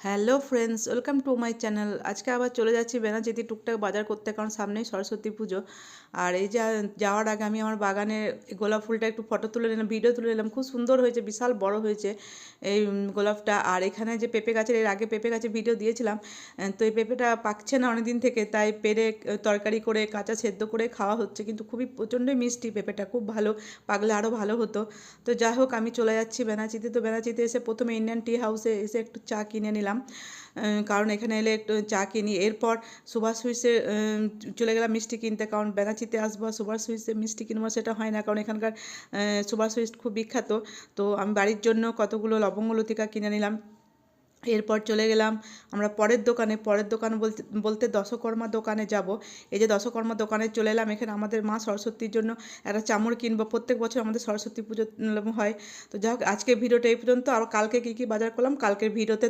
Hello friends, welcome to my channel. আজকে আবার চলে যাচ্ছি বেনাচিতি টুকটাক বাজার করতে, কারণ সামনেই সরস্বতী পুজো। আর এই যাওয়ার আগে আমি আমার বাগানের গোলাপ ফুলটা একটু ফটো তুলে নিলাম, ভিডিও তুলে নিলাম। খুব সুন্দর হয়েছে, বিশাল বড় হয়েছে এই গোলাপটা। আর এখানে যে পেঁপে গাছের, এর আগে পেঁপে গাছের ভিডিও দিয়েছিলাম। তো এই পেঁপেটা পাকছে না অনেকদিন থেকে, তাই পেরে তরকারি করে কাঁচা সেদ্ধ করে খাওয়া হচ্ছে। কিন্তু খুবই প্রচণ্ডই মিষ্টি পেঁপেটা, খুব ভালো। পাকলে আরও ভালো হতো। তো যাই হোক, আমি চলে যাচ্ছি বেনাচিতে। তো বেনাচিতে এসে প্রথমে ইন্ডিয়ান টি হাউসে এসে একটু চা কিনে নিলাম, কারণ এখানে এলে একটু চা কিনি। এরপর সুভাষ সুইটসে চলে গেলাম মিষ্টি কিনতে, কারণ বেনাচিতে আসবো সুভাষ সুইটসে মিষ্টি কিনবো সেটা হয় না, কারণ এখানকার সুভাষ সুইটস খুব বিখ্যাত। তো আমি বাড়ির জন্য কতগুলো লবঙ্গ লতিকা কিনে নিলাম। এরপর চলে গেলাম আমরা পরের দোকান বলতে বলতে দশকর্মা দোকানে যাব। এই যে দশকর্মা দোকানে চলে এলাম, এখানে আমাদের মা সরস্বতীর জন্য একটা চামড় কিনবো। প্রত্যেক বছর আমাদের সরস্বতী পুজো হয়। তো যাই হোক, আজকের ভিডিওটা এই পর্যন্ত। আর কালকে কী কী বাজার করলাম কালকের ভিডিওতে